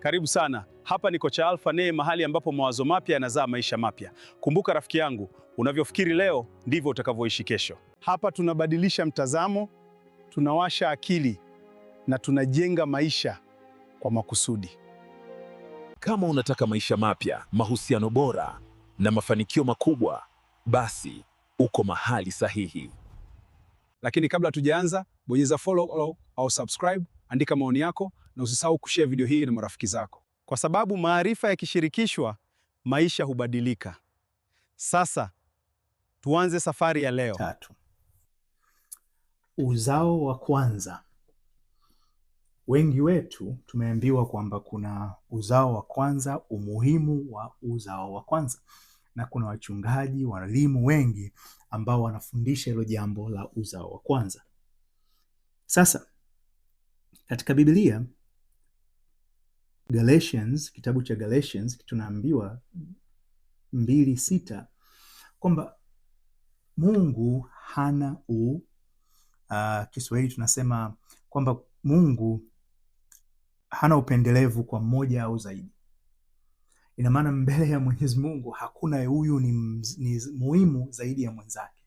Karibu sana. Hapa ni Kocha Alpha Nay, mahali ambapo mawazo mapya yanazaa maisha mapya. Kumbuka rafiki yangu, unavyofikiri leo ndivyo utakavyoishi kesho. Hapa tunabadilisha mtazamo, tunawasha akili na tunajenga maisha kwa makusudi. Kama unataka maisha mapya, mahusiano bora na mafanikio makubwa, basi uko mahali sahihi. Lakini kabla tujaanza, bonyeza follow au subscribe, andika maoni yako na usisahau kushare video hii na marafiki zako, kwa sababu maarifa yakishirikishwa, maisha hubadilika. Sasa tuanze safari ya leo. 3. Uzao wa kwanza. Wengi wetu tumeambiwa kwamba kuna uzao wa kwanza, umuhimu wa uzao wa kwanza, na kuna wachungaji, walimu wengi ambao wanafundisha hilo jambo la uzao wa kwanza. Sasa katika Biblia, Galatians, kitabu cha Galatians, tunaambiwa 2:6 kwamba Mungu hana Kiswahili tunasema kwamba Mungu hana upendelevu kwa mmoja au zaidi. Ina maana mbele ya Mwenyezi Mungu hakuna huyu ni muhimu zaidi ya mwenzake.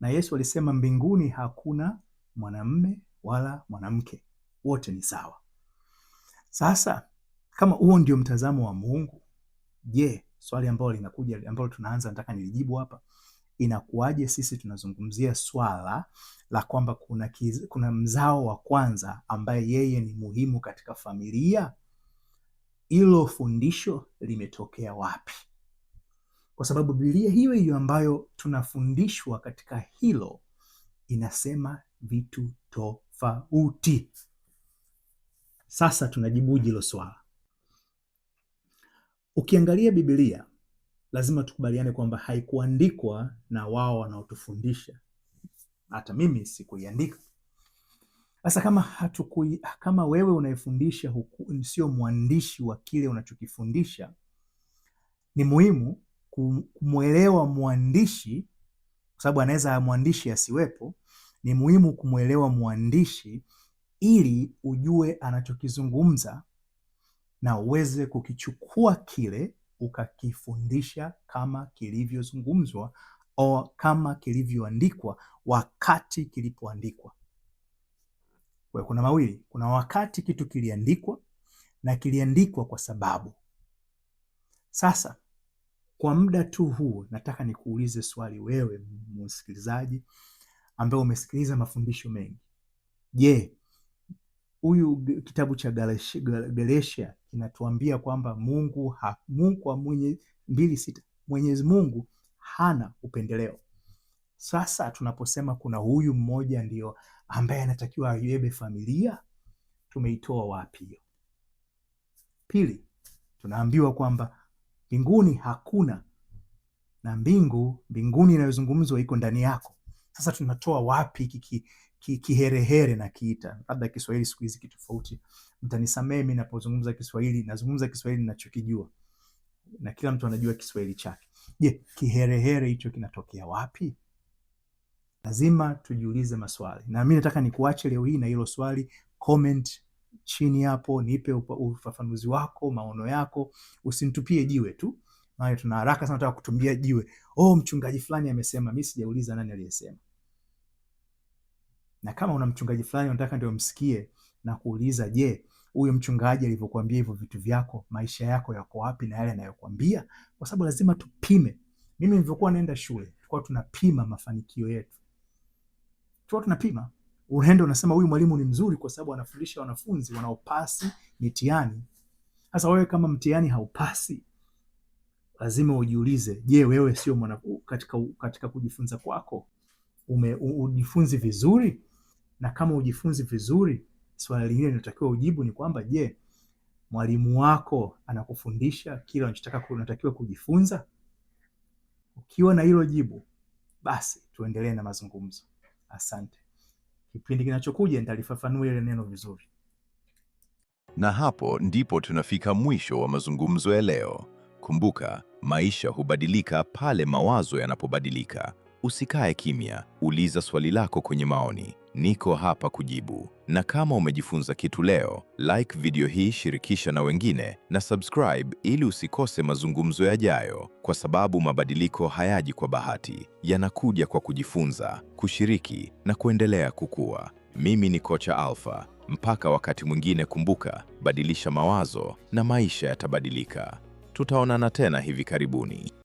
Na Yesu alisema mbinguni hakuna mwanamume wala mwanamke, wote ni sawa. Sasa kama huo ndio mtazamo wa Mungu, je, swali ambalo linakuja ambalo tunaanza, nataka nilijibu hapa, inakuwaje sisi tunazungumzia swala la kwamba kuna mzao wa kwanza ambaye yeye ni muhimu katika familia? Hilo fundisho limetokea wapi? Kwa sababu Biblia hiyo hiyo ambayo tunafundishwa katika hilo inasema vitu tofauti. Sasa tunajibuje hilo swala? Ukiangalia Biblia, lazima tukubaliane kwamba haikuandikwa na wao wanaotufundisha. Hata mimi sikuiandika. Sasa kama wewe unayefundisha sio mwandishi wa kile unachokifundisha, ni muhimu kumwelewa mwandishi, kwa sababu anaweza mwandishi asiwepo. Ni muhimu kumwelewa mwandishi ili ujue anachokizungumza na uweze kukichukua kile ukakifundisha kama kilivyozungumzwa au kama kilivyoandikwa wakati kilipoandikwa. Kwa kuna mawili, kuna wakati kitu kiliandikwa na kiliandikwa kwa sababu. Sasa kwa muda tu huu nataka nikuulize swali wewe msikilizaji ambaye umesikiliza mafundisho mengi. Je, huyu kitabu cha Galatia kinatuambia kwamba Mungu kwa 2:6 Mwenyezi Mungu hana upendeleo. Sasa tunaposema kuna huyu mmoja ndio ambaye anatakiwa aibebe familia, tumeitoa wapi hiyo? Pili, tunaambiwa kwamba mbinguni hakuna, na mbinguni inayozungumzwa iko ndani yako. Sasa tunatoa wapi kiherehere na kiita? Labda Kiswahili siku hizi kitofauti. Mtanisamehe mimi ninapozungumza Kiswahili, nazungumza Kiswahili ninachokijua. Na kila mtu anajua Kiswahili chake. Je, kiherehere hicho kinatokea wapi? Lazima tujiulize maswali. Na mimi nataka nikuache leo hii na hilo swali. Comment chini hapo, nipe ufafanuzi wako, maono yako. Usinitupie jiwe tu. Maana tuna haraka sana nataka kutumbia jiwe. Mchungaji fulani amesema, mimi sijauliza nani aliyesema. Na kama una mchungaji fulani unataka ndio msikie na kuuliza, je, huyo mchungaji alivyokuambia hivyo vitu vyako, maisha yako yako wapi na yale anayokuambia? Kwa sababu lazima tupime. Mimi nilivyokuwa naenda shule, tulikuwa tunapima mafanikio yetu. Tulikuwa tunapima. Unaenda unasema huyu mwalimu ni mzuri kwa sababu anafundisha wanafunzi wanaopasi mitihani. Sasa wewe kama mtihani haupasi, lazima ujiulize, je, wewe sio katika kujifunza kwako ujifunzi vizuri? Na kama ujifunzi vizuri, swali lingine linatakiwa ujibu ni kwamba, je, mwalimu wako anakufundisha kile unatakiwa kujifunza? Ukiwa na hilo jibu, basi tuendelee na mazungumzo. Asante. Kipindi kinachokuja nitalifafanua ile neno vizuri. Na hapo ndipo tunafika mwisho wa mazungumzo ya leo. Kumbuka, maisha hubadilika pale mawazo yanapobadilika. Usikae kimya, uliza swali lako kwenye maoni. niko hapa kujibu. Na kama umejifunza kitu leo, like video hii, shirikisha na wengine na subscribe ili usikose mazungumzo yajayo, kwa sababu mabadiliko hayaji kwa bahati, yanakuja kwa kujifunza, kushiriki na kuendelea kukua. Mimi ni Kocha Alpha. Mpaka wakati mwingine, kumbuka, badilisha mawazo na maisha yatabadilika. Tutaonana tena hivi karibuni.